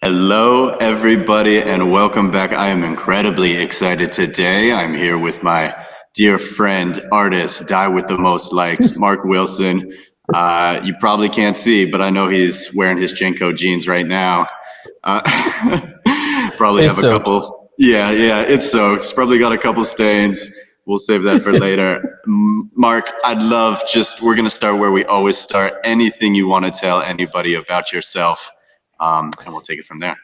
Hello, everybody, and welcome back. I am incredibly excited today. I'm here with my dear friend, artist, guy with the most likes, Mark Wilson. You probably can't see, but I know he's wearing his Jenko jeans right now. Probably It's have a soaked. couple. Yeah, it's soaked. It's probably got a couple stains. We'll save that for later. Mark, we're going to start where we always start. Anything you want to tell anybody about yourself, and we'll take it from there.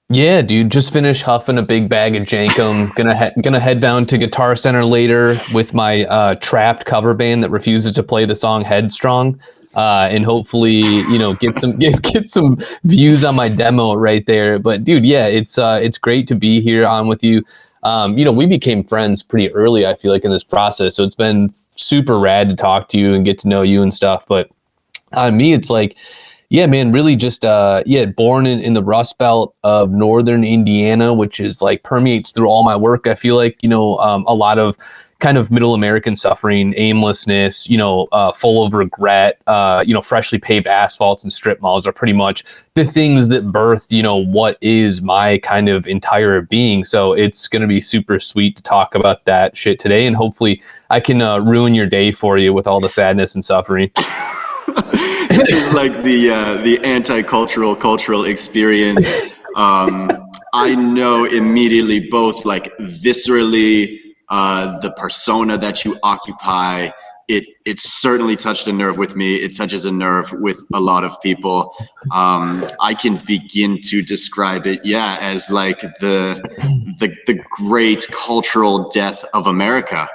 Yeah, dude, just finished huffing a big bag of Jankum. Gonna head down to Guitar Center later with my trapped cover band that refuses to play the song Headstrong, and hopefully, get some views on my demo right there. But dude, yeah, it's great to be here on with you. We became friends pretty early, I feel like, in this process, so it's been super rad to talk to you and get to know you and stuff. But on me, it's like, yeah, man, really just, born in the Rust Belt of Northern Indiana, which is like permeates through all my work. I feel like, a lot of kind of middle American suffering, aimlessness, full of regret, freshly paved asphalts and strip malls are pretty much the things that birth, what is my kind of entire being. So it's going to be super sweet to talk about that shit today. And hopefully I can ruin your day for you with all the sadness and suffering. This is like the anti-cultural cultural experience. I know immediately, both like viscerally, the persona that you occupy. It certainly touched a nerve with me. It touches a nerve with a lot of people. I can begin to describe it, as like the great cultural death of America.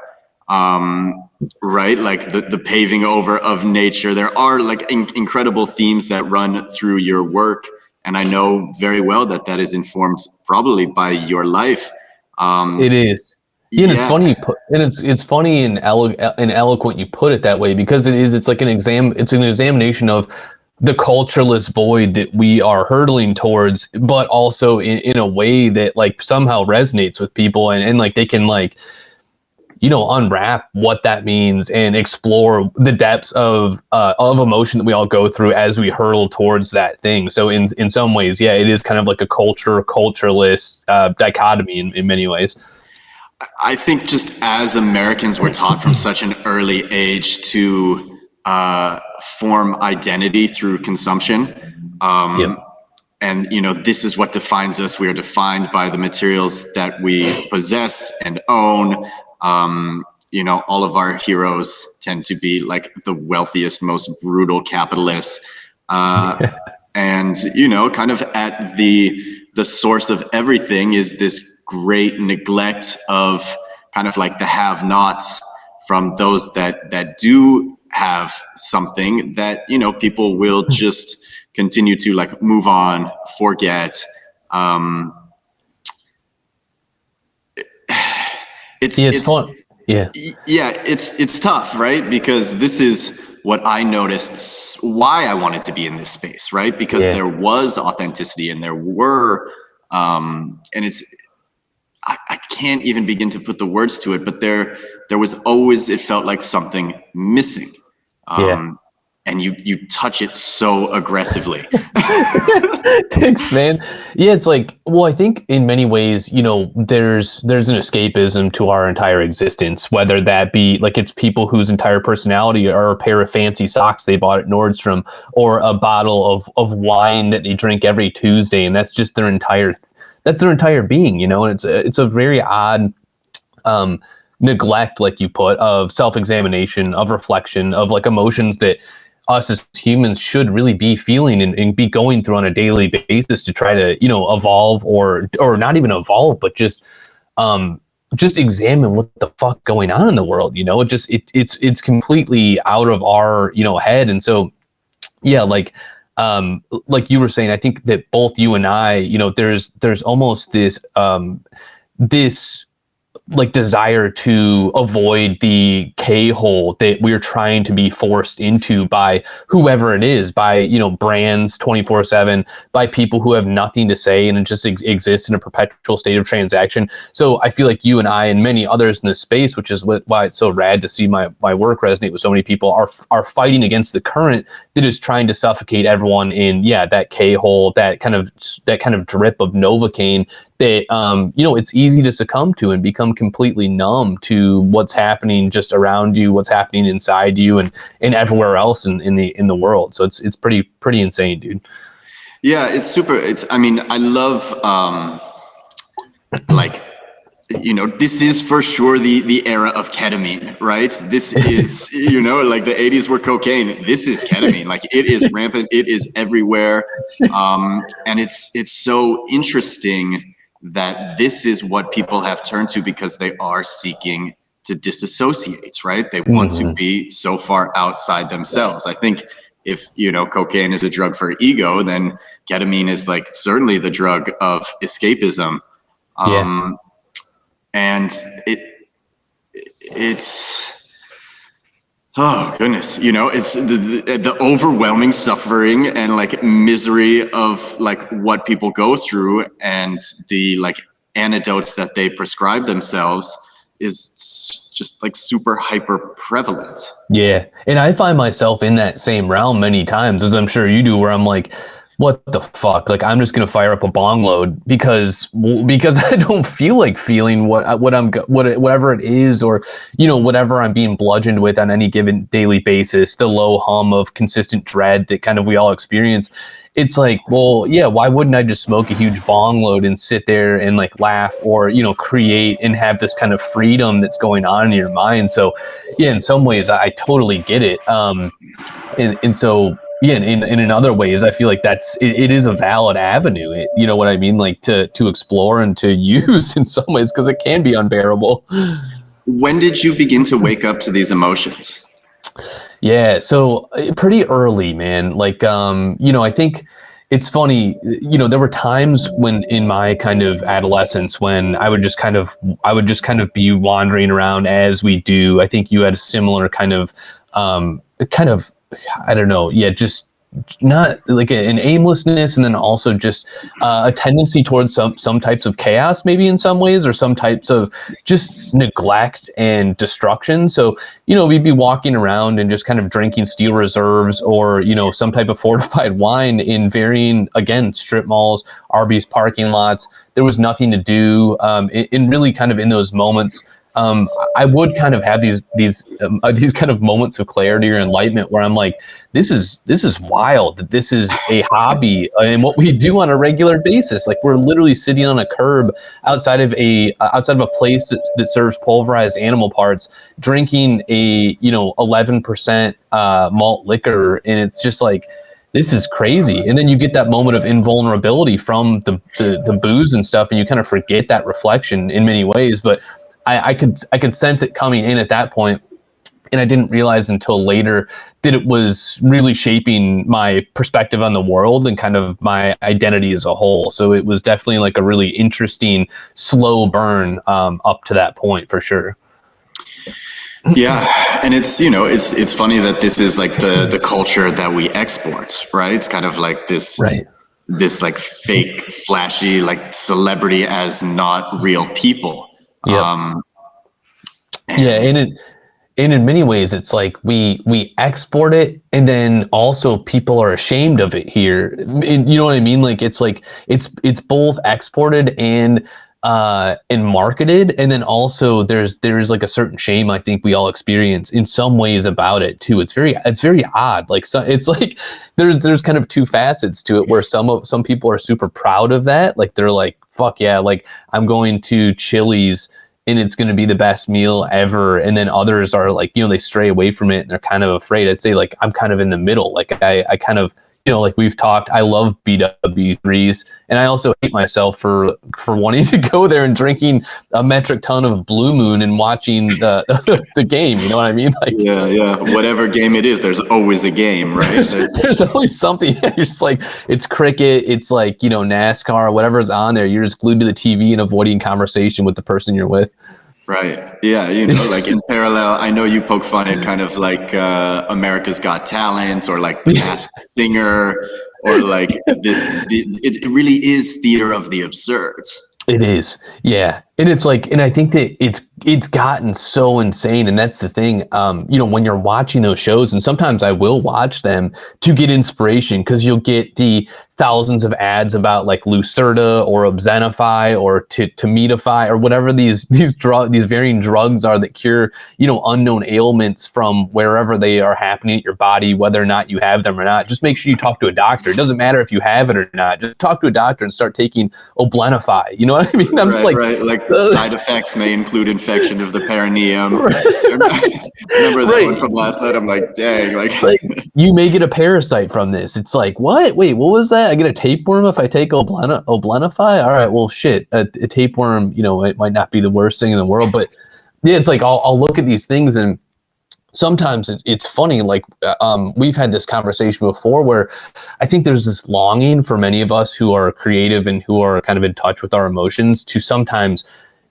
Right, like the paving over of nature. There are like incredible themes that run through your work, and I know very well that is informed probably by your life. It is. Yeah, and it's funny you put, and it's funny and eloquent you put it that way, because it's like it's an examination of the cultureless void that we are hurtling towards, but also in a way that like somehow resonates with people, and like they can like unwrap what that means and explore the depths of emotion that we all go through as we hurtle towards that thing. So in some ways, yeah, it is kind of like a cultureless dichotomy in many ways. I think just as Americans, we're taught from such an early age to form identity through consumption. Yep. And, this is what defines us. We are defined by the materials that we possess and own. All of our heroes tend to be like the wealthiest, most brutal capitalists. And, kind of at the source of everything is this great neglect of kind of like the have-nots from those that do have something that, people will just continue to like move on, forget. It's fun. Yeah. Yeah, it's tough, right? Because this is what I noticed why I wanted to be in this space, right? Because there was authenticity and there were, and I can't even begin to put the words to it, but there was always, it felt like something missing. And you touch it so aggressively. Thanks, man. Yeah, it's like, well, I think in many ways, there's an escapism to our entire existence, whether that be like it's people whose entire personality are a pair of fancy socks they bought at Nordstrom, or a bottle of wine that they drink every Tuesday, and that's just their entire being, and it's a very odd neglect, like you put, of self-examination, of reflection, of like emotions that us as humans should really be feeling and be going through on a daily basis to try to, evolve or not even evolve, but just examine what the fuck going on in the world. It's completely out of our, head. And so, yeah, like you were saying, I think that both you and I, there's almost this, like desire to avoid the K-hole that we're trying to be forced into by whoever it is, by, you know, brands 24/7, by people who have nothing to say and it just exists in a perpetual state of transaction. So I feel like you and I and many others in this space, which is why it's so rad to see my work resonate with so many people, are fighting against the current that is trying to suffocate everyone in that K-hole, that kind of drip of Novocaine that you know, it's easy to succumb to and become completely numb to what's happening just around you, what's happening inside you, and everywhere else in the world. So it's pretty insane, dude. Yeah, it's super. I mean, I love like, you know, this is for sure the era of ketamine, right? This is, you know, like the 80s were cocaine. This is ketamine. Like, it is rampant. It is everywhere. And it's so interesting that this is what people have turned to because they are seeking to disassociate, right? They want to be so far outside themselves. I think if, you know, cocaine is a drug for ego, then ketamine is like certainly the drug of escapism. And it's, oh goodness, you know, it's the overwhelming suffering and like misery of like what people go through, and the like antidotes that they prescribe themselves is just like super hyper prevalent. Yeah. And I find myself in that same realm many times, as I'm sure you do, where I'm like, what the fuck? Like, I'm just gonna fire up a bong load because I don't feel like feeling whatever it is, or, you know, whatever I'm being bludgeoned with on any given daily basis, the low hum of consistent dread that kind of we all experience. It's like, well, yeah, why wouldn't I just smoke a huge bong load and sit there and like laugh, or, you know, create and have this kind of freedom that's going on in your mind? So yeah, in some ways I totally get it. And so yeah, in other ways, I feel like it is a valid avenue. You know what I mean? Like to explore and to use in some ways, because it can be unbearable. When did you begin to wake up to these emotions? Yeah, so pretty early, man. Like, you know, I think it's funny, you know, there were times when in my kind of adolescence when I would just kind of be wandering around as we do. I think you had a similar kind of, I don't know. Yeah, just not like an aimlessness, and then also just a tendency towards some types of chaos, maybe in some ways, or some types of just neglect and destruction. So, you know, we'd be walking around and just kind of drinking Steel Reserves, or, you know, some type of fortified wine in varying, again, strip malls, Arby's parking lots. There was nothing to do. In really kind of in those moments, I would kind of have these kind of moments of clarity or enlightenment where I'm like, this is wild, that this is a hobby and what we do on a regular basis. Like, we're literally sitting on a curb outside of a place that serves pulverized animal parts, drinking a, you know, 11% malt liquor, and it's just like, this is crazy. And then you get that moment of invulnerability from the booze and stuff, and you kind of forget that reflection in many ways. But I could sense it coming in at that point, and I didn't realize until later that it was really shaping my perspective on the world and kind of my identity as a whole. So it was definitely like a really interesting slow burn up to that point, for sure. Yeah, and it's, you know, it's funny that this is like the culture that we export, right? It's kind of like this, right, this like fake, flashy, like celebrity as not real people. Yep. And in many ways, it's like we export it, and then also people are ashamed of it here. And you know what I mean? Like, it's both exported and marketed, and then also there's like a certain shame I think we all experience in some ways about it too. It's very odd. Like, so it's like there's kind of two facets to it, where some people are super proud of that. Like, they're like, fuck yeah, like, I'm going to Chili's and it's going to be the best meal ever. And then others are like, you know, they stray away from it and they're kind of afraid. I'd say like, I'm kind of in the middle. Like, I kind of, you know, like we've talked, I love BW3s, and I also hate myself for wanting to go there and drinking a metric ton of Blue Moon and watching the game. You know what I mean? Like, yeah. Whatever game it is, there's always a game, right? There's always something. You're just like, it's cricket, it's like, you know, NASCAR, whatever's on there. You're just glued to the TV and avoiding conversation with the person you're with. Right. Yeah. Like in parallel, I know you poke fun at kind of like America's Got Talent or like The Masked Singer or like it really is theater of the absurd. It is, yeah, and it's like, and I think that it's gotten so insane, and that's the thing. When you're watching those shows, and sometimes I will watch them to get inspiration, because you'll get the thousands of ads about like Lucerta or Obzenify or Tomidify or whatever these varying drugs are that cure unknown ailments from wherever they are happening at your body, whether or not you have them or not. Just make sure you talk to a doctor. It doesn't matter if you have it or not. Just talk to a doctor and start taking Oblenify. You know what I mean? I'm just like, right. Side effects may include infection of the perineum. Right. Remember that one from last night? I'm like, dang, like you may get a parasite from this. It's like, what? Wait, what was that? I get a tapeworm if I take Oblenify? All right, well, shit. A tapeworm, it might not be the worst thing in the world, but yeah, it's like I'll look at these things, and sometimes it's funny. Like we've had this conversation before, where I think there's this longing for many of us who are creative and who are kind of in touch with our emotions to sometimes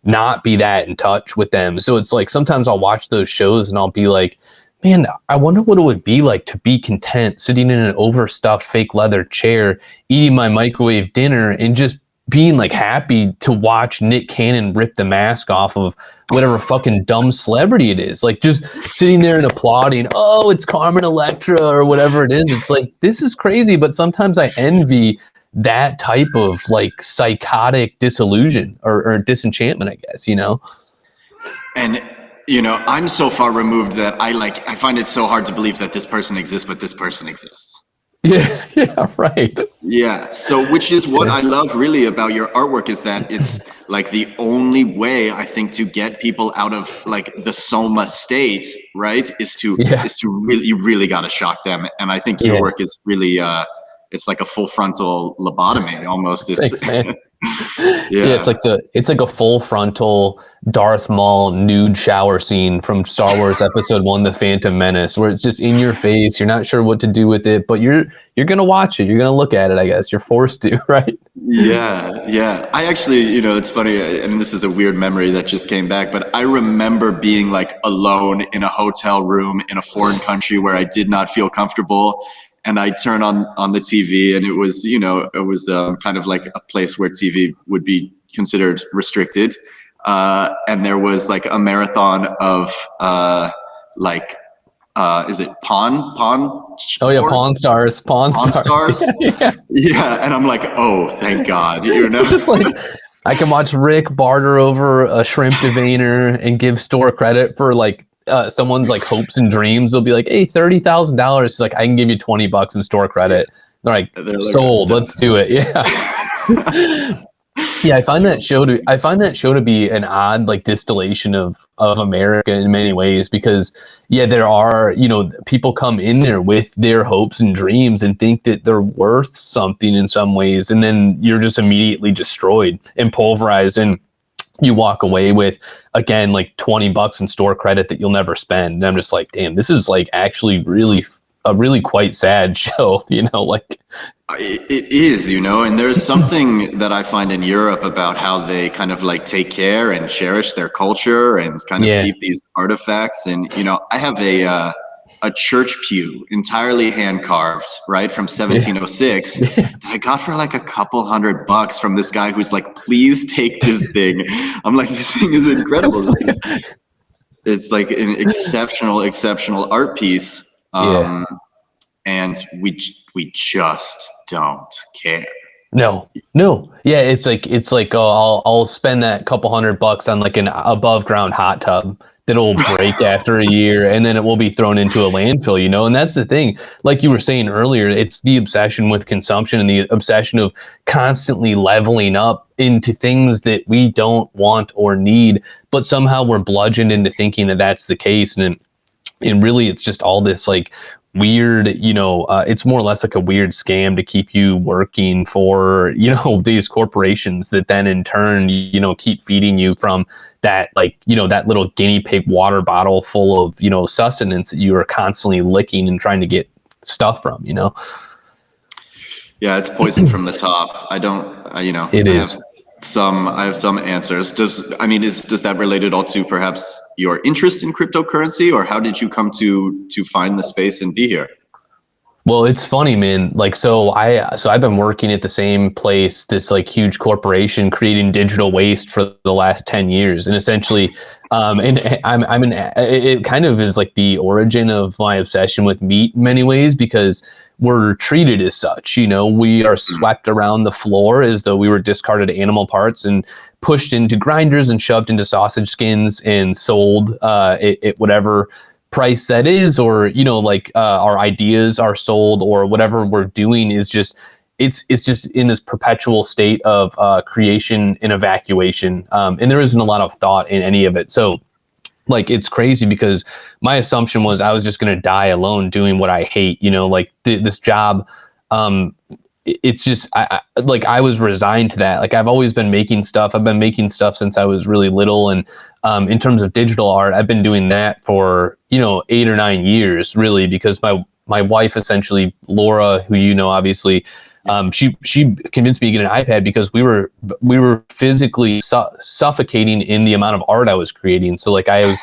not be that in touch with them. So it's like sometimes I'll watch those shows and I'll be like, man, I wonder what it would be like to be content sitting in an overstuffed fake leather chair, eating my microwave dinner, and just being like happy to watch Nick Cannon rip the mask off of whatever fucking dumb celebrity it is. Like just sitting there and applauding, oh, it's Carmen Electra or whatever it is. It's like, this is crazy. But sometimes I envy that type of like psychotic disillusion or disenchantment, I guess, And I'm so far removed that I find it so hard to believe that this person exists, but this person exists. Yeah, right. Yeah. So, which is what I love really about your artwork, is that it's like the only way I think to get people out of like the soma state, right? Is to really, you really got to shock them. And I think your work is really, it's like a full frontal lobotomy almost. Thanks, man. Yeah, it's like a full frontal Darth Maul nude shower scene from Star Wars Episode 1, The Phantom Menace, where it's just in your face. You're not sure what to do with it, but you're gonna watch it. You're gonna look at it. I guess you're forced to, right? Yeah. I actually, it's funny, and this is a weird memory that just came back, but I remember being like alone in a hotel room in a foreign country where I did not feel comfortable. And I turn on the TV, and it was, kind of like a place where TV would be considered restricted. And there was like a marathon of is it Pawn? Oh yeah, Pawn Stars. Pawn Stars. Yeah. And I'm like, oh, thank God. Just like, I can watch Rick barter over a shrimp devainer and give store credit for like someone's like hopes and dreams. They'll be like, hey, $30,000. It's like, I can give you $20 in store credit. They're like, sold. Let's do it. Yeah. Yeah, I find that show to be an odd like distillation of America in many ways, because there are, people come in there with their hopes and dreams and think that they're worth something in some ways, and then you're just immediately destroyed and pulverized, and you walk away with, again, like $20 in store credit that you'll never spend. And I'm just like, damn, this is like actually really quite sad show, like. It is, and there's something that I find in Europe about how they kind of like take care and cherish their culture and kind of keep these artifacts. And, I have a church pew entirely hand carved, right, from 1706 that I got for like a couple $100 from this guy who's like, please take this thing. I'm like, this thing is incredible. It's like an exceptional art piece. And we just don't care. No. Yeah, it's like I'll spend that couple $100 on like an above ground hot tub that'll break after a year, and then it will be thrown into a landfill, and that's the thing. Like you were saying earlier, it's the obsession with consumption and the obsession of constantly leveling up into things that we don't want or need, but somehow we're bludgeoned into thinking that that's the case. And really it's just all this like weird, it's more or less like a weird scam to keep you working for, these corporations that then in turn, keep feeding you from that, like, that little guinea pig water bottle full of, sustenance that you are constantly licking and trying to get stuff from, Yeah, it's poison from the top. It is. I have some answers. Does that relate at all to perhaps your interest in cryptocurrency, or how did you come to find the space and be here? Well, it's funny, man. Like, I've been working at the same place, this like huge corporation, creating digital waste for the last 10 years. And essentially, it kind of is like the origin of my obsession with meat in many ways, because we're treated as such. You know, we are swept around the floor as though we were discarded animal parts and pushed into grinders and shoved into sausage skins and sold at whatever price that is, or our ideas are sold, or whatever we're doing is just it's just in this perpetual state of creation and evacuation, and there isn't a lot of thought in any of it. So like, it's crazy because my assumption was I was just going to die alone doing what I hate, this job. It's just, I was resigned to that. Like, I've always been making stuff. I've been making stuff since I was really little. And in terms of digital art, I've been doing that for, 8 or 9 years, really, because my wife, essentially, Laura, who obviously, she convinced me to get an iPad because we were physically suffocating in the amount of art I was creating. So like, I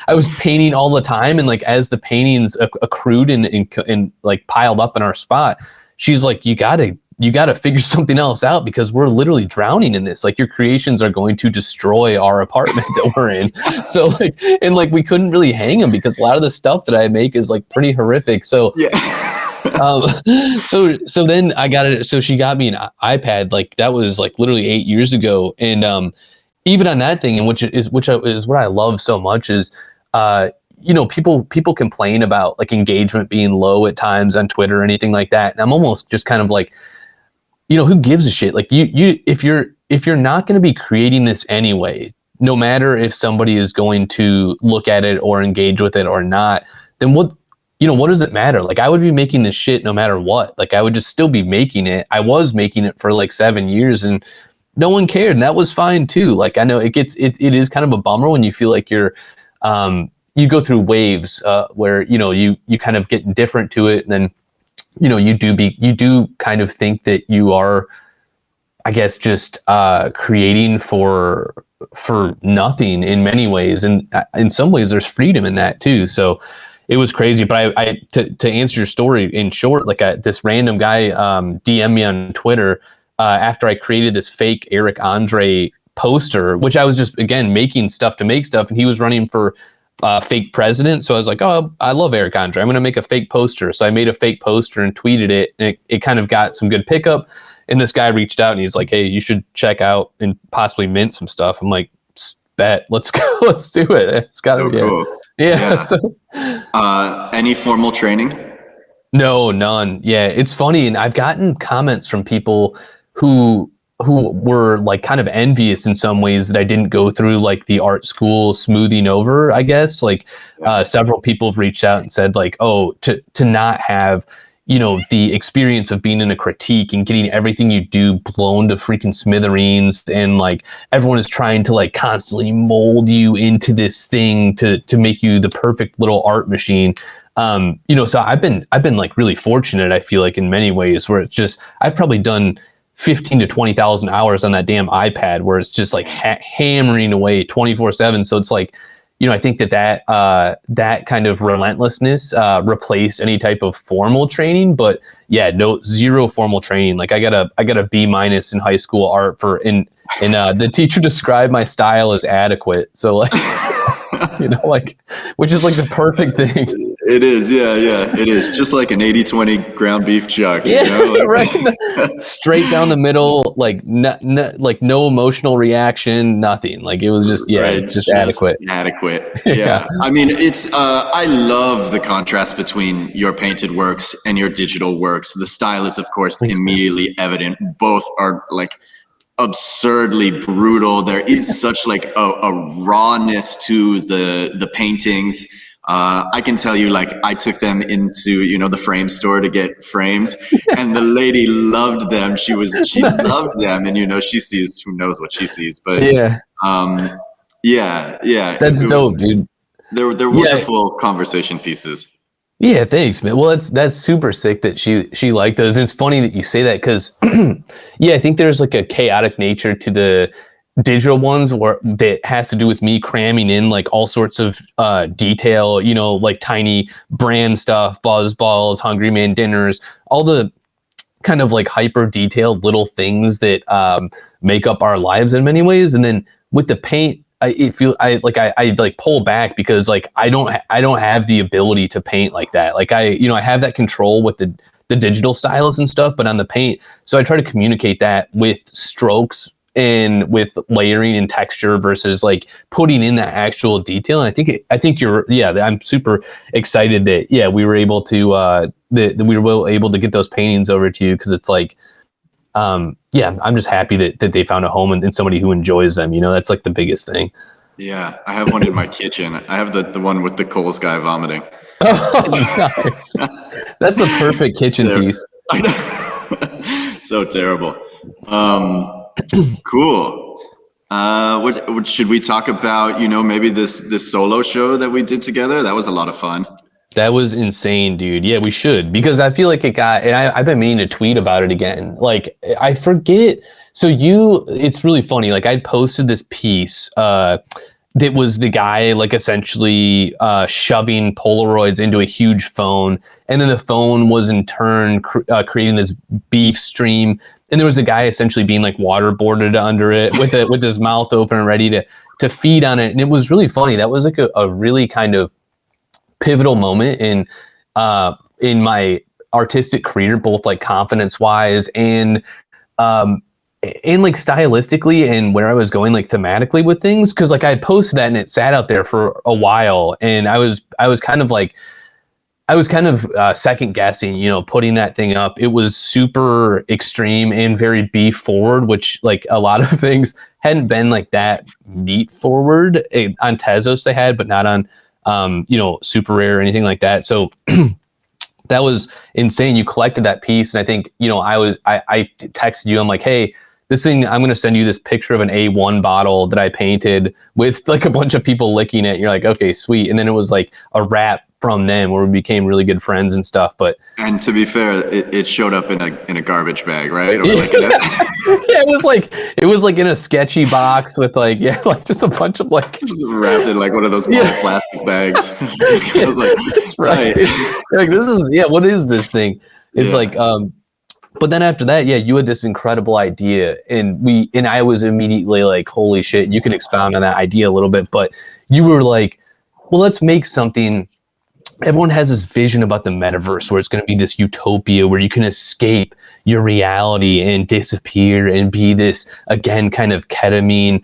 was painting all the time, and like, as the paintings accrued and like piled up in our spot, she's like, you gotta figure something else out, because we're literally drowning in this. Like, your creations are going to destroy our apartment that we're in. So like, and like, we couldn't really hang them because a lot of the stuff that I make is like pretty horrific. So yeah. So then I got it. So she got me an iPad. Like, that was like literally 8 years ago. And even on that thing, and which is what I love so much is, people complain about like engagement being low at times on Twitter or anything like that. And I'm almost just kind of like, who gives a shit? Like, if you're not going to be creating this anyway, no matter if somebody is going to look at it or engage with it or not, then what does it matter? Like, I would be making this shit no matter what. Like, I would just still be making it. I was making it for like 7 years and no one cared. And that was fine too. Like, I know it is kind of a bummer when you feel like you're, you go through waves where, you kind of get indifferent to it. And then, you do kind of think that you are, I guess, just creating for nothing in many ways. And in some ways there's freedom in that too. So it was crazy. But to answer your story in short, like, this random guy DM'd me on Twitter after I created this fake Eric Andre poster, which I was just, again, making stuff to make stuff. And he was running for fake president. So I was like, oh, I love Eric Andre. I'm going to make a fake poster. So I made a fake poster and tweeted it. And it kind of got some good pickup. And this guy reached out and he's like, hey, you should check out and possibly mint some stuff. I'm like, bet, let's go. Let's do it. It's got to be cool. Yeah. So, any formal training? No, none. Yeah, it's funny. And I've gotten comments from people who were like kind of envious in some ways that I didn't go through like the art school smoothing over, I guess. Like, several people have reached out and said like, oh, to not have, the experience of being in a critique and getting everything you do blown to freaking smithereens, and like, everyone is trying to like constantly mold you into this thing to make you the perfect little art machine. So I've been like really fortunate, I feel like, in many ways, where it's just, I've probably done 15 to 20,000 hours on that damn iPad, where it's just like hammering away 24/7. So it's like, I think that kind of relentlessness replaced any type of formal training. But yeah, zero formal training. Like, I got a B- in high school art and the teacher described my style as adequate. So like, like, which is like the perfect thing. It is, yeah, it is. Just like an 80-20 ground beef chuck. Yeah, right. Straight down the middle, like like no emotional reaction, nothing. Like, it was just, right, it's just adequate. Adequate. Yeah. I mean, it's I love the contrast between your painted works and your digital works. The style is, of course, immediately evident. Both are like absurdly brutal. There is such like a rawness to the paintings. I can tell you, like, I took them into, the frame store to get framed, and the lady loved them. She nice. Loves them, and she sees, who knows what she sees, but yeah. That's dope, dude. They're wonderful conversation pieces. Yeah, thanks, man. Well, that's super sick that she liked those. And it's funny that you say that because, yeah, I think there's like a chaotic nature to the digital ones where that has to do with me cramming in like all sorts of detail, you know, like tiny brand stuff, buzz balls, Hungry Man dinners, all the kind of like hyper detailed little things that make up our lives in many ways. And then with the paint, I like pull back because like I don't have the ability to paint like that. Like I have that control with the digital stylus and stuff, but on the paint, so I try to communicate that with strokes and with layering and texture versus like putting in that actual detail. And I think I'm super excited that we were able to that we were able to get those paintings over to you because it's like I'm just happy that they found a home and somebody who enjoys them. You know, that's like the biggest thing. Yeah, I have one in my kitchen. I have the one with the Coles guy vomiting. Oh, nice. That's a perfect kitchen piece. I know. So terrible. Cool. What should we talk about? You know, maybe this solo show that we did together. That was a lot of fun. That was insane, dude. Yeah, we should, because I feel like it got, and I've been meaning to tweet about it again. Like, I forget. So it's really funny. Like, I posted this piece that was the guy, like, essentially shoving Polaroids into a huge phone. And then the phone was in turn creating this beef stream. And there was a guy essentially being like waterboarded under it with his mouth open and ready to feed on it. And it was really funny. That was like a really kind of pivotal moment in my artistic career, both like confidence wise and like stylistically and where I was going like thematically with things. Cause like I had posted that and it sat out there for a while and I was kind of second guessing, you know, putting that thing up. It was super extreme and very beef forward, which like a lot of things hadn't been like that meat forward on Tezos they had, but not on Super Rare or anything like that. So that was insane. You collected that piece. And I think, you know, I texted you, I'm like, hey, this thing, I'm going to send you this picture of an A1 bottle that I painted with like a bunch of people licking it. You're like, okay, sweet. And then it was like a wrap from them where we became really good friends and stuff. And to be fair, it showed up in a garbage bag, right? Or like it was like in a sketchy box with like just a bunch of like wrapped in like one of those plastic bags. I was like, right. Like this is what is this thing? It's like but then after that, you had this incredible idea and I was immediately like, holy shit, you can expound on that idea a little bit, but you were like, well, let's make something. Everyone has this vision about the metaverse where it's going to be this utopia where you can escape your reality and disappear and be this, again, kind of ketamine,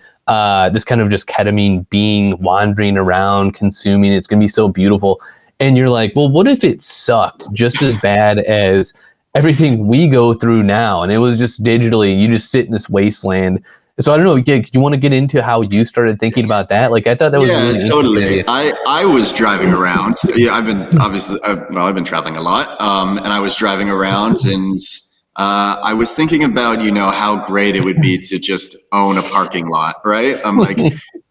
this kind of just ketamine being wandering around, consuming. It's going to be so beautiful. And you're like, well, what if it sucked just as bad as everything we go through now? And it was just digitally, you just sit in this wasteland. So I don't know, do you want to get into how you started thinking about that? Like, I thought that was really totally. I was driving around. Yeah, I've been traveling a lot. And I was driving around and I was thinking about, you know, how great it would be to just own a parking lot, right? I'm like,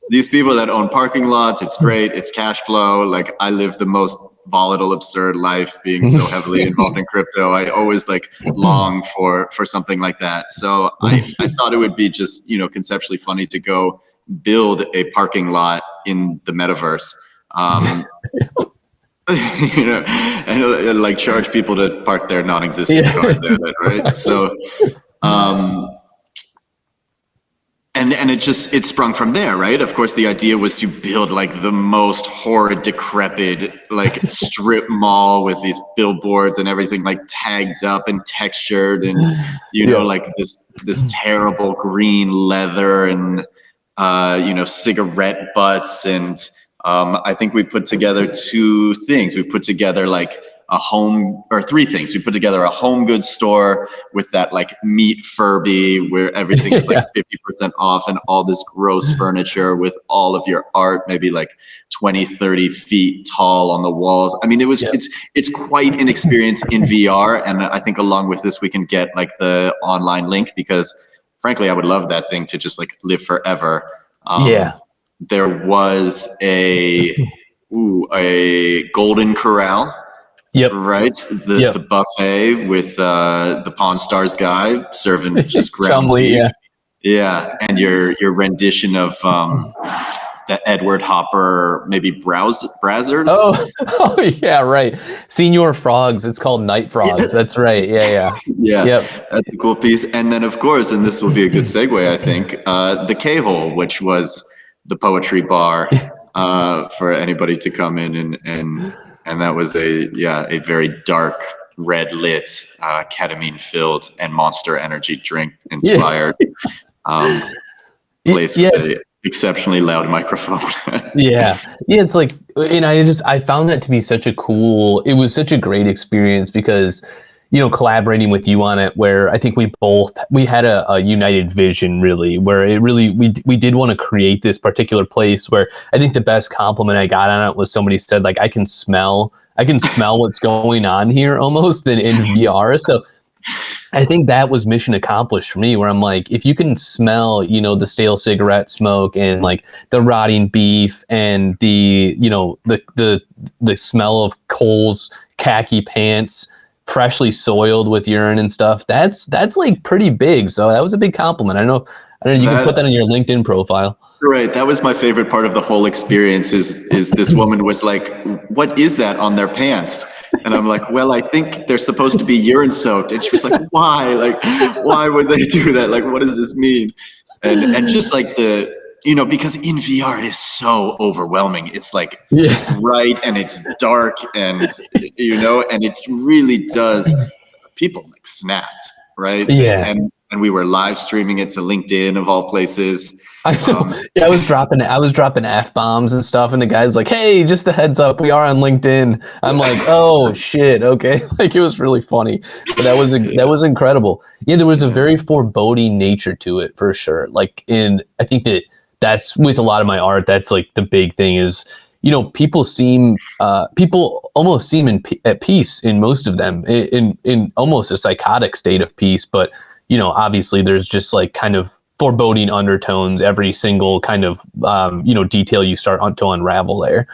these people that own parking lots, it's great. It's cash flow. Like I live the most volatile, absurd life being so heavily involved in crypto. I always like long for something like that. So I thought it would be just, you know, conceptually funny to go build a parking lot in the metaverse. You know, and like charge people to park their non-existent cars there, right? So and it sprung from there, right? Of course, the idea was to build like the most horrid, decrepit, like strip mall with these billboards and everything like tagged up and textured and, you know, like this terrible green leather and, you know, cigarette butts. And I think we put together two things. We put together like three things. We put together a home goods store with that like meat Furby where everything is like 50% off and all this gross furniture with all of your art, maybe like 20, 30 feet tall on the walls. I mean, it's quite an experience in VR. And I think along with this, we can get like the online link because frankly, I would love that thing to just like live forever. There was a Golden Corral Yep. right? Yep. The buffet with the Pawn Stars guy serving just ground Chumley, beef. yeah. Yeah, and your rendition of the Edward Hopper, maybe Brazzers. Oh, yeah, right. Senior Frogs. It's called Night Frogs. That's right. Yeah. Yeah, Yep. that's a cool piece. And then, of course, and this will be a good segue, I think, the K-Hole, which was the poetry bar for anybody to come in, and that was a very dark, red lit, ketamine filled, and Monster Energy drink inspired place with a exceptionally loud microphone. Yeah. It's like, and I found that to be such a cool, it was such a great experience because, collaborating with you on it, where I think we had a united vision, really, where we did want to create this particular place where I think the best compliment I got on it was somebody said, like, I can smell what's going on here almost in VR. So I think that was mission accomplished for me, where I'm like, if you can smell, the stale cigarette smoke and like the rotting beef and the smell of Cole's khaki pants, freshly soiled with urine and stuff, that's like pretty big. So that was a big compliment. I don't know. You can put that on your LinkedIn profile. Right. That was my favorite part of the whole experience is this woman was like, what is that on their pants? And I'm like, well, I think they're supposed to be urine soaked. And she was like, why? Like, why would they do that? Like, what does this mean? And just like because in VR it is so overwhelming. It's like bright and it's dark and, and it really does. People like snapped, right? Yeah. And we were live streaming it to LinkedIn of all places. I was dropping F-bombs and stuff, and the guy's like, hey, just a heads up, we are on LinkedIn. I'm like, oh shit, okay. Like, it was really funny, but that was incredible. Yeah, there was a very foreboding nature to it for sure. Like, I think that's with a lot of my art, that's like the big thing is, people almost seem at peace in most of them, in almost a psychotic state of peace, but obviously there's just like kind of foreboding undertones every single kind of detail you start to unravel there.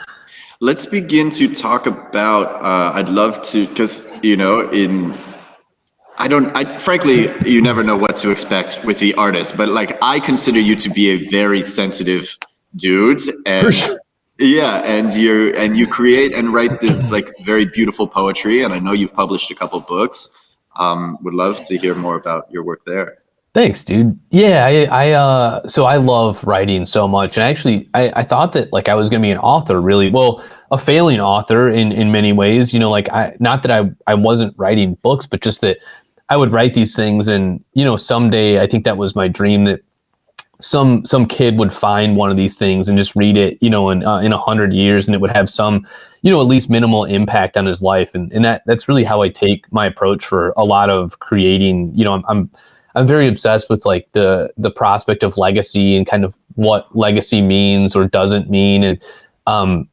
Let's begin to talk about I'd love to, because frankly, you never know what to expect with the artist, but like, I consider you to be a very sensitive dude, and and you create and write this like very beautiful poetry, and I know you've published a couple books. Would love to hear more about your work there. Thanks, dude. Yeah, so I love writing so much. And actually, I thought that like I was going to be an author, really. Well, a failing author in many ways, like not that I wasn't writing books, but just that I would write these things. And, someday I think that was my dream, that some kid would find one of these things and just read it, in 100 years, and it would have some, at least minimal impact on his life. And that's really how I take my approach for a lot of creating. I'm very obsessed with like the prospect of legacy and kind of what legacy means or doesn't mean, and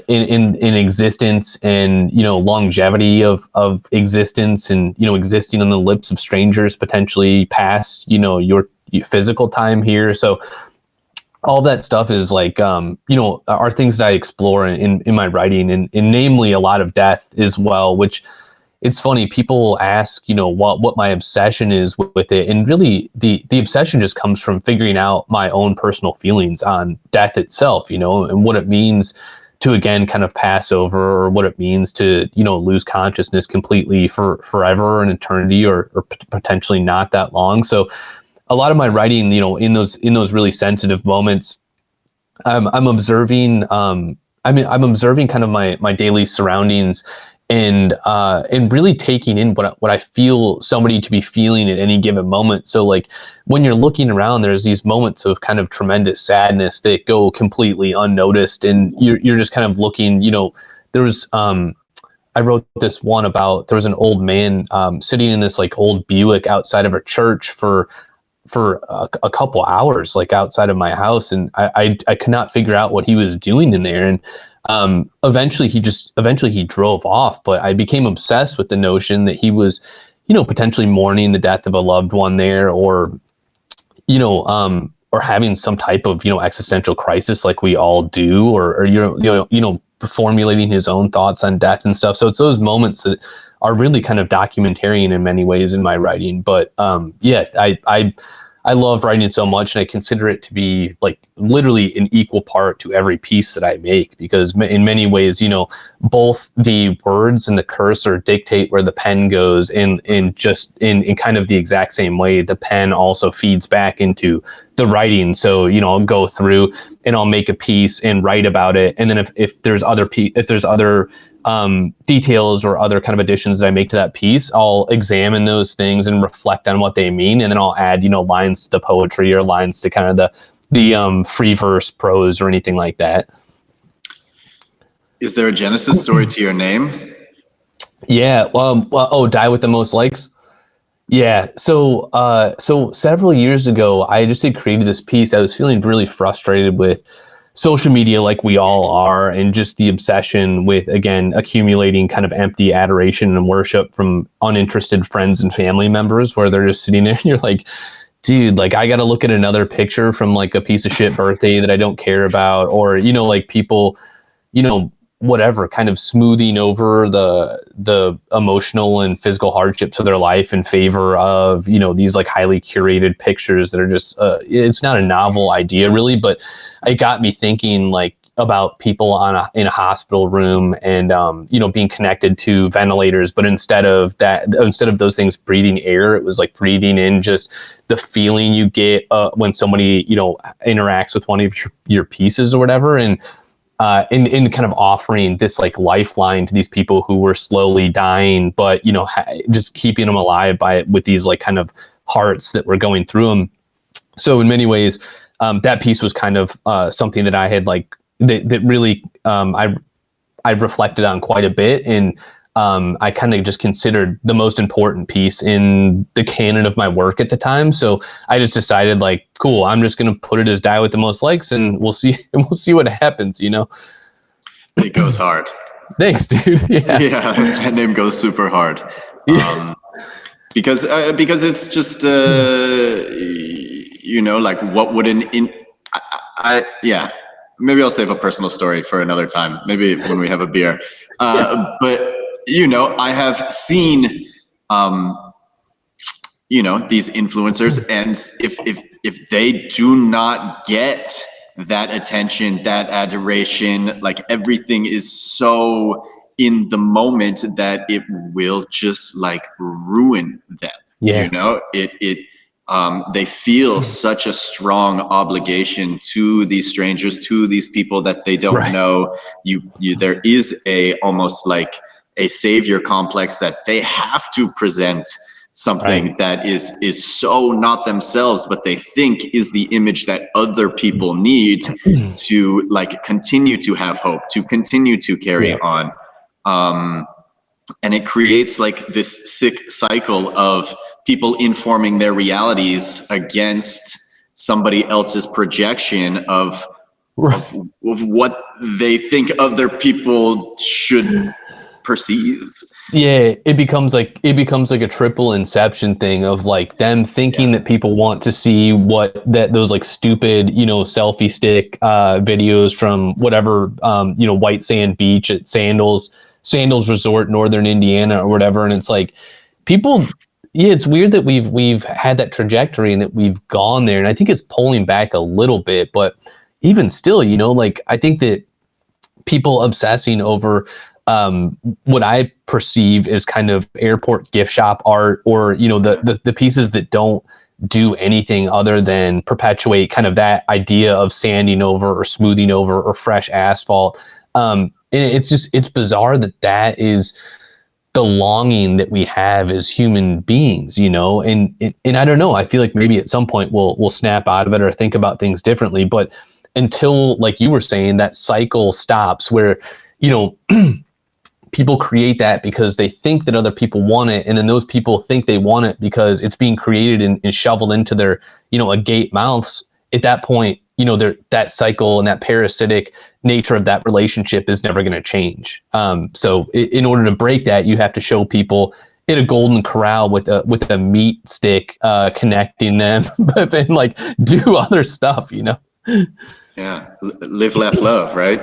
in existence, and longevity of existence, and existing on the lips of strangers potentially past your physical time here. So all that stuff is like are things that I explore in my writing, and namely a lot of death as well, which. It's funny, people ask, what my obsession is with it. And really the obsession just comes from figuring out my own personal feelings on death itself, and what it means to, again, kind of pass over, or what it means to, lose consciousness completely for forever, an eternity, or potentially not that long. So a lot of my writing, in those really sensitive moments, I'm observing, I'm observing kind of my daily surroundings, and really taking in what I feel somebody to be feeling at any given moment. So like when you're looking around, there's these moments of kind of tremendous sadness that go completely unnoticed, and you're just kind of looking. There was I wrote this one about, there was an old man sitting in this like old Buick outside of a church for a couple hours, like outside of my house, and I could not figure out what he was doing in there. And eventually he drove off, but I became obsessed with the notion that he was, potentially mourning the death of a loved one there, or having some type of, existential crisis like we all do, or formulating his own thoughts on death and stuff. So it's those moments that are really kind of documentarian in many ways in my writing. But yeah, I love writing so much, and I consider it to be like literally an equal part to every piece that I make, because in many ways, you know, both the words and the cursor dictate where the pen goes, and just in kind of the exact same way, the pen also feeds back into the writing. So, you know, I'll go through and I'll make a piece and write about it, and then if there's other details or other kind of additions that I make to that piece, I'll examine those things and reflect on what they mean, and then I'll add, you know, lines to the poetry or lines to kind of the free verse prose or anything like that. Is there a genesis story to your name? Yeah. Oh, die with the most likes. Yeah. So several years ago, I just had created this piece. I was feeling really frustrated with social media, like we all are, and just the obsession with, again, accumulating kind of empty adoration and worship from uninterested friends and family members, where they're just sitting there and you're like, dude, like, I got to look at another picture from like a piece of shit birthday that I don't care about, or, you know, like people, you know, whatever, kind of smoothing over the emotional and physical hardships of their life in favor of, you know, these like highly curated pictures that are just, it's not a novel idea really, but it got me thinking like about people in a hospital room and, you know, being connected to ventilators, but instead of those things breathing air, it was like breathing in just the feeling you get when somebody, you know, interacts with one of your pieces or whatever. And in kind of offering this like lifeline to these people who were slowly dying, but, you know, just keeping them alive with these like kind of hearts that were going through them. So in many ways, that piece was kind of something that I had like, that really I reflected on quite a bit. And I kind of just considered the most important piece in the canon of my work at the time. So I just decided like, cool, I'm just going to put it as die with the most likes, and we'll see what happens, you know? It goes hard. Thanks, dude. Yeah. Yeah, that name goes super hard. Because it's just, you know, like what would yeah, maybe I'll save a personal story for another time, maybe when we have a beer. But, you know, I have seen, you know, these influencers, and if they do not get that attention, that adoration, like everything is so in the moment that it will just like ruin them. Yeah. You know, they feel such a strong obligation to these strangers, to these people that they don't know. There is almost like a savior complex that they have to present something that is so not themselves, but they think is the image that other people need to like continue to have hope, to continue to carry on. And it creates like this sick cycle of people informing their realities against somebody else's projection of what they think other people should perceive. Yeah, it becomes like a triple inception thing of like them thinking that people want to see those like stupid, you know, selfie stick videos from whatever, you know, white sand beach at Sandals Resort, Northern Indiana or whatever. And it's like people, it's weird that we've had that trajectory and that we've gone there. And I think it's pulling back a little bit, but even still, you know, like I think that people obsessing over what I perceive as kind of airport gift shop art, or, you know, the pieces that don't do anything other than perpetuate kind of that idea of sanding over or smoothing over or fresh asphalt. And it's bizarre that is the longing that we have as human beings, you know, and I don't know, I feel like maybe at some point we'll snap out of it or think about things differently. But until, like you were saying, that cycle stops where, you know, people create that because they think that other people want it, and then those people think they want it because it's being created and shoveled into their, you know, agape mouths. At that point, you know, that cycle and that parasitic nature of that relationship is never going to change. So in order to break that, you have to show people in a golden corral with a meat stick connecting them, but then like do other stuff, you know? Yeah, live, laugh, love, right?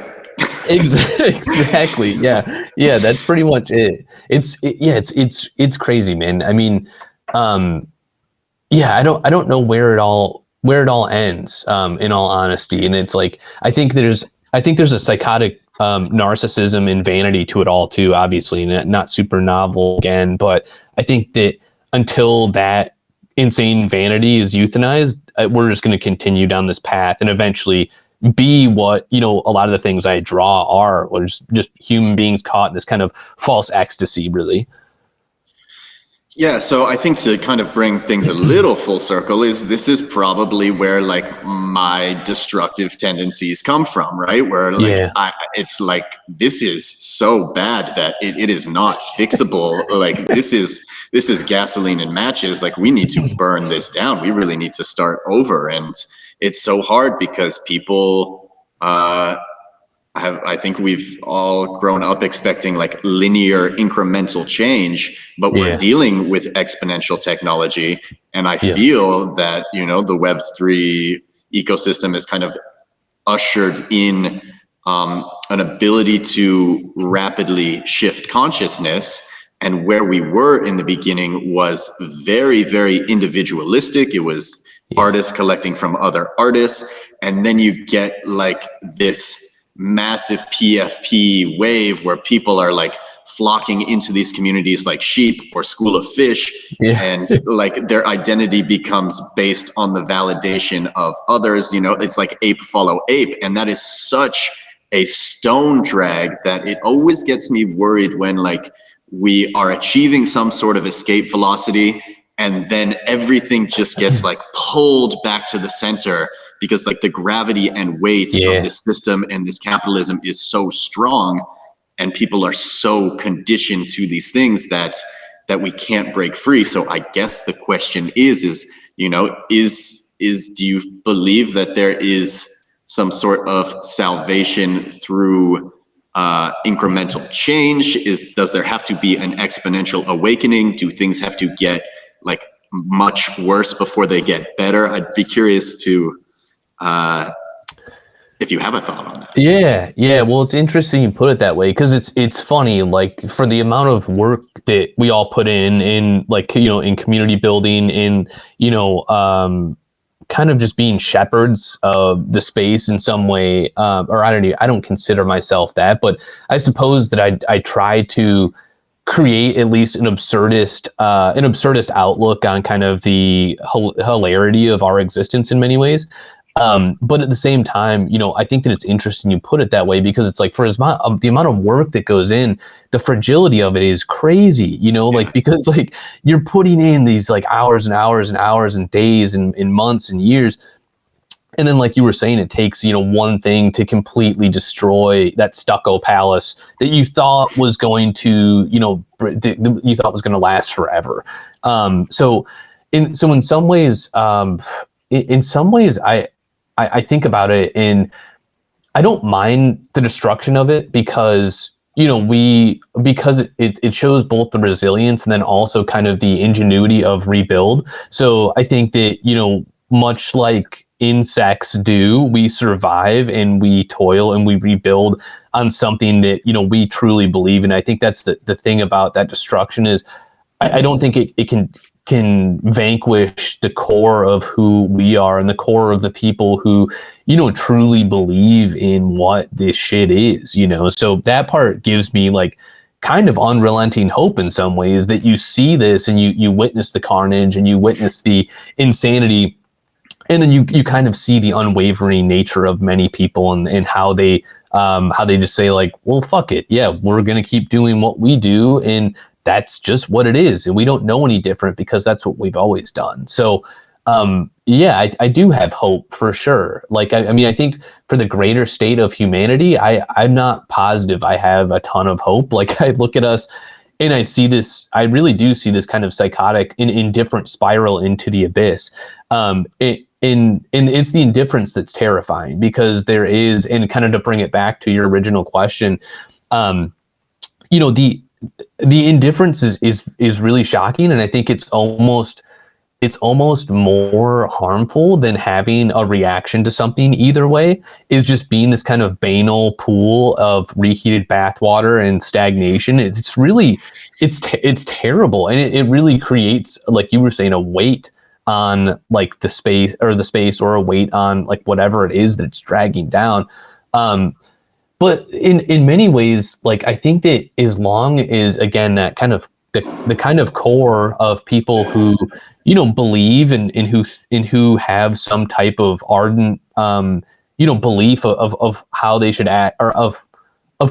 Exactly. Yeah. That's pretty much it. It's crazy, man. I mean, yeah, I don't know where it all ends. In all honesty, and it's like I think there's a psychotic narcissism and vanity to it all too. Obviously, not super novel again, but I think that until that insane vanity is euthanized, we're just going to continue down this path and eventually be what a lot of the things I draw are, or just human beings caught in this kind of false ecstasy, really. Yeah, so I think to kind of bring things a little full circle this is probably where like my destructive tendencies come from, right? Where like it's like this is so bad that it is not fixable. Like this is gasoline and matches. Like we need to burn this down. We really need to start over, and it's so hard because people I think we've all grown up expecting like linear incremental change, but we're dealing with exponential technology. And I feel that, the Web3 ecosystem has kind of ushered in an ability to rapidly shift consciousness. And where we were in the beginning was very, very individualistic. It was artists collecting from other artists. And then you get like this massive PFP wave where people are like flocking into these communities like sheep or school of fish, and like their identity becomes based on the validation of others. It's like ape follow ape, and that is such a stone drag that it always gets me worried when like we are achieving some sort of escape velocity and then everything just gets like pulled back to the center because like the gravity and weight of this system and this capitalism is so strong, and people are so conditioned to these things that we can't break free. So I guess the question is do you believe that there is some sort of salvation through incremental change? Does there have to be an exponential awakening? Do things have to get like much worse before they get better? I'd be curious to if you have a thought on that. Yeah. Well, it's interesting you put it that way, because it's funny, like for the amount of work that we all put in like, in community building, in, kind of just being shepherds of the space in some way. Or I don't consider myself that, but I suppose that I try to create at least an absurdist outlook on kind of the hilarity of our existence in many ways. But at the same time, I think that it's interesting you put it that way, because it's like for the amount of work that goes in, the fragility of it is crazy, like, because like you're putting in these like hours and hours and hours and days and months and years. And then, like you were saying, it takes, one thing to completely destroy that stucco palace that you thought was going to, you thought was going to last forever. So in some ways, I think about it, and I don't mind the destruction of it, because it shows both the resilience and then also kind of the ingenuity of rebuild. So I think that, much like insects do, we survive and we toil and we rebuild on something that, we truly believe in. I think that's the thing about that destruction is I don't think it can vanquish the core of who we are and the core of the people who, truly believe in what this shit is, So that part gives me like kind of unrelenting hope in some ways, that you see this and you witness the carnage and you witness the insanity. And then you kind of see the unwavering nature of many people and how they just say like, well, fuck it. Yeah, we're going to keep doing what we do. And that's just what it is. And we don't know any different because that's what we've always done. So, I do have hope for sure. Like, I mean, I think for the greater state of humanity, I'm not positive I have a ton of hope. Like, I look at us and I really do see this kind of psychotic indifferent spiral into the abyss. And it's the indifference that's terrifying, because there is, and kind of to bring it back to your original question, the indifference is really shocking. And I think it's almost it's almost more harmful than having a reaction to something either way, is just being this kind of banal pool of reheated bathwater and stagnation. It's really, it's terrible. And it really creates, like you were saying, a weight on like the space or a weight on like whatever it is that it's dragging down. But in many ways, like I think that as long as, again, that kind of the kind of core of people who, you know, believe and who have some type of ardent, you know, belief of how they should act, or of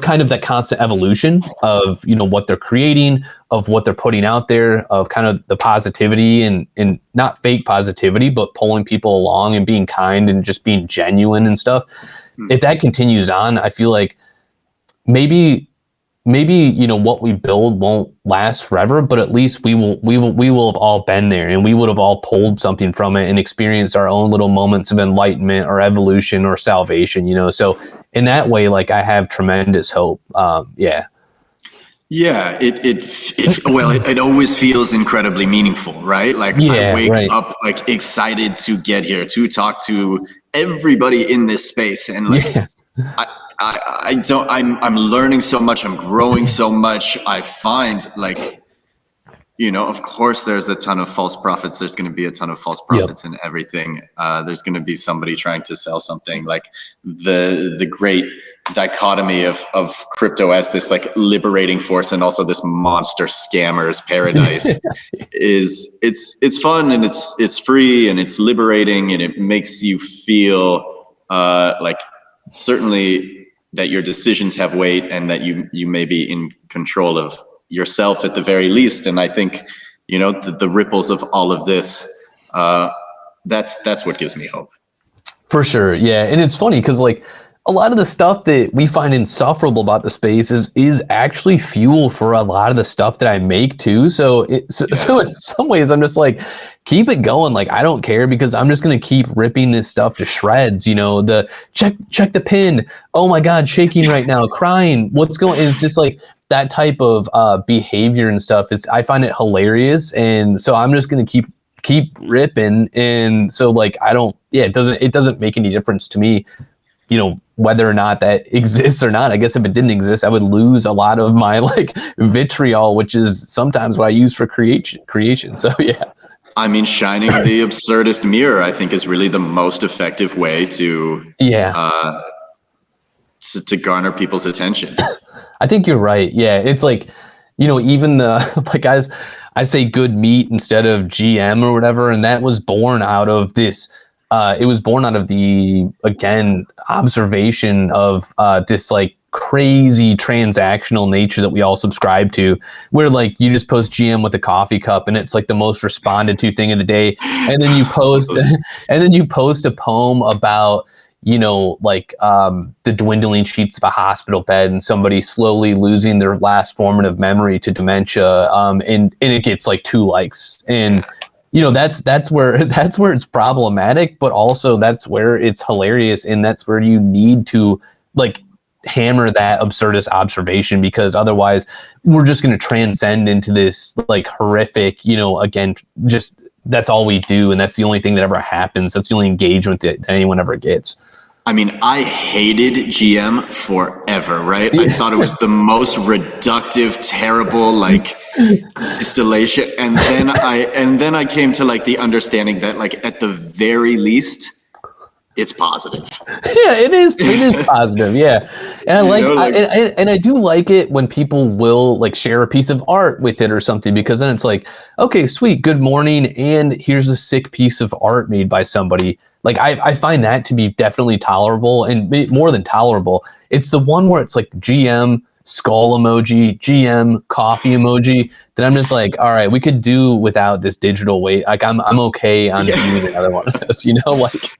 kind of that constant evolution of, you know, what they're creating, of what they're putting out there, of kind of the positivity and not fake positivity, but pulling people along and being kind and just being genuine and stuff. If that continues on, I feel like maybe, you know, what we build won't last forever, but at least we will have all been there, and we would have all pulled something from it and experienced our own little moments of enlightenment or evolution or salvation, you know? So in that way, like, I have tremendous hope. Yeah. Yeah, it always feels incredibly meaniful, right? Like, I wake up like excited to get here, to talk to everybody in this space, and like, I'm learning so much, I'm growing so much. I find, like, you know, of course there's a ton of false prophets. There's going to be a ton of false prophets in everything. There's going to be somebody trying to sell something. Like the great dichotomy of crypto as this like liberating force and also this monster scammer's paradise is it's fun, and it's free, and it's liberating, and it makes you feel like certainly that your decisions have weight, and that you may be in control of yourself at the very least. And I think, you know, the ripples of all of this, that's what gives me hope. For sure. Yeah. And it's funny because, like, a lot of the stuff that we find insufferable about the space is actually fuel for a lot of the stuff that I make too. So so in some ways I'm just like, keep it going. Like, I don't care, because I'm just going to keep ripping this stuff to shreds. You know, the check the pin. Oh my God, shaking right now, crying. What's going? It's just like that type of behavior and stuff. I find it hilarious. And so I'm just going to keep ripping. And so, like, it doesn't make any difference to me, you know, whether or not that exists or not. I guess if it didn't exist, I would lose a lot of my like vitriol, which is sometimes what I use for creation. So yeah. I mean, shining the absurdist mirror, I think, is really the most effective way to garner people's attention. I think you're right. Yeah, it's like, you know, even the like, guys, I say good meat instead of GM or whatever, and that was born out of this. It was born out of the, again, observation of this like crazy transactional nature that we all subscribe to, where like you just post GM with a coffee cup and it's like the most responded to thing of the day, and then you post a poem about, you know, like the dwindling sheets of a hospital bed and somebody slowly losing their last formative memory to dementia, and it gets like 2 likes. And you know, that's where it's problematic, but also that's where it's hilarious, and that's where you need to like hammer that absurdist observation, because otherwise we're just going to transcend into this like horrific, you know, again, just that's all we do, and that's the only thing that ever happens. That's the only engagement that anyone ever gets. I mean, I hated GM forever, right? I thought it was the most reductive, terrible, like, distillation. And then I came to like the understanding that, like, at the very least, it's positive. Yeah, it is positive. Yeah. And I like, I do like it when people will like share a piece of art with it or something, because then it's like, okay, sweet, good morning, and here's a sick piece of art made by somebody. Like, I find that to be definitely tolerable, and more than tolerable. It's the one where it's like GM skull emoji, GM coffee emoji, that I'm just like, all right, we could do without this digital weight. Like, I'm okay on doing another one of those, you know, like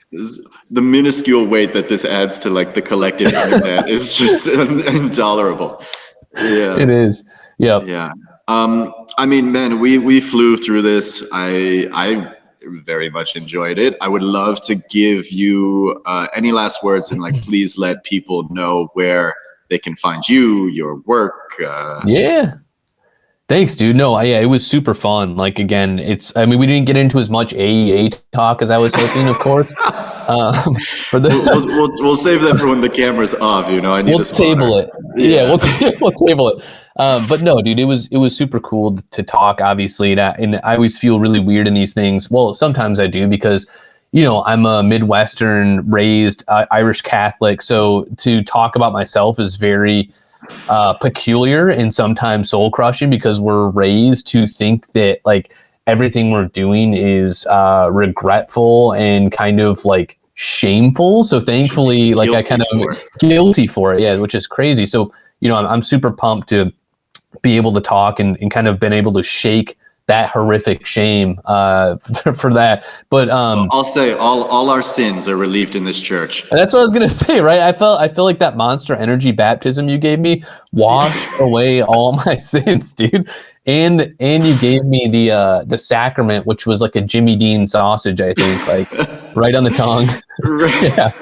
the minuscule weight that this adds to like the collective internet is just intolerable. Yeah, it is. Yeah. Yeah. I mean, man, we flew through this. I very much enjoyed it. I would love to give you any last words, and like, please let people know where they can find you, your work. Yeah. Thanks, dude. No, yeah, it was super fun. Like, again, I mean, we didn't get into as much AEA talk as I was hoping, of course. For the we'll save that for when the camera's off. You know, I need we'll table it. Yeah, we'll table it. But no, dude, it was super cool to talk. Obviously, and I always feel really weird in these things. Well, sometimes I do because, you know, I'm a Midwestern raised Irish Catholic, so to talk about myself is very peculiar and sometimes soul crushing because we're raised to think that like everything we're doing is regretful and kind of like shameful. So thankfully, like I kind of guilty for it. Yeah, which is crazy. So, you know, I'm super pumped to be able to talk and kind of been able to shake that horrific shame for that. But I'll say all our sins are relieved in this church. That's what I was gonna say, right? I feel like that Monster Energy baptism you gave me washed away all my sins, dude. And you gave me the sacrament, which was like a Jimmy Dean sausage, I think, like right on the tongue. Right. Yeah.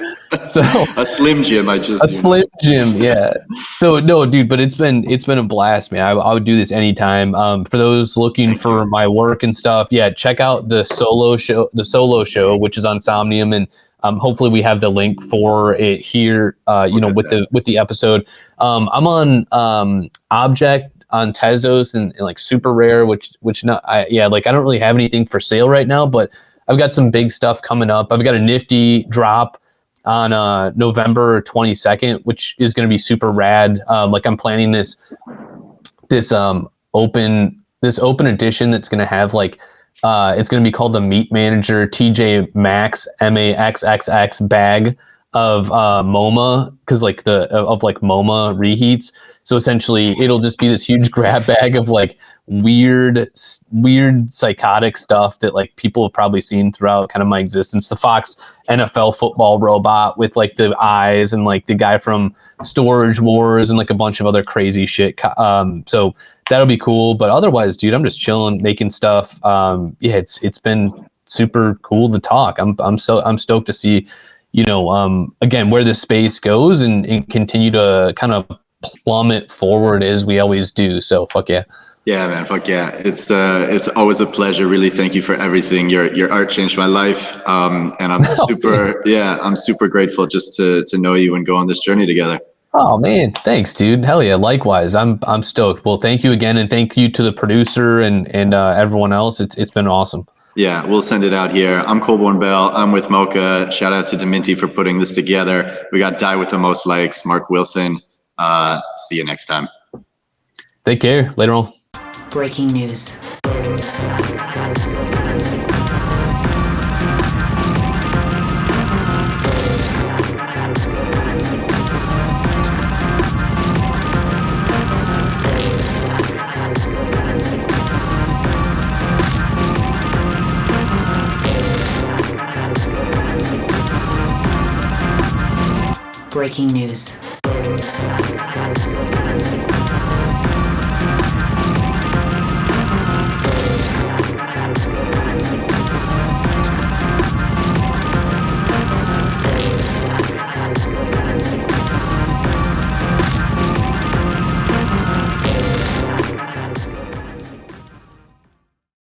So a Slim Jim, Slim Jim, yeah. So no, dude, but it's been a blast, man. I would do this anytime. For those looking for my work and stuff, yeah, check out the solo show, which is on Somnium, and hopefully we have the link for it here. You know, with the episode. I'm on Object on Tezos and like Super Rare, which not I don't really have anything for sale right now, but I've got some big stuff coming up. I've got a nifty drop on November 22nd, which is going to be super rad. Like I'm planning this open edition that's going to have like it's going to be called the Meat Manager TJ Maxx MAXXX bag of MoMA, because like of MoMA reheats. So essentially it'll just be this huge grab bag of like weird psychotic stuff that like people have probably seen throughout kind of my existence. The Fox NFL football robot with like the eyes, and like the guy from Storage Wars, and like a bunch of other crazy shit. So that'll be cool. But otherwise, dude, I'm just chilling, making stuff. Yeah, it's been super cool to talk. I'm stoked to see, you know, again, where this space goes and continue to kind of plummet forward as we always do. So fuck yeah. Yeah, man, fuck yeah. It's always a pleasure. Really, thank you for everything. Your art changed my life. And I'm I'm super grateful just to know you and go on this journey together. Oh man, thanks, dude. Hell yeah, likewise. I'm stoked. Well, thank you again, and thank you to the producer and everyone else. It's been awesome. Yeah, we'll send it out here. I'm Colborn Bell. I'm with MOCA. Shout out to DMINTI for putting this together. We got Die with the Most Likes, Mark Wilson. See you next time. Take care. Later on. Breaking news. Breaking news.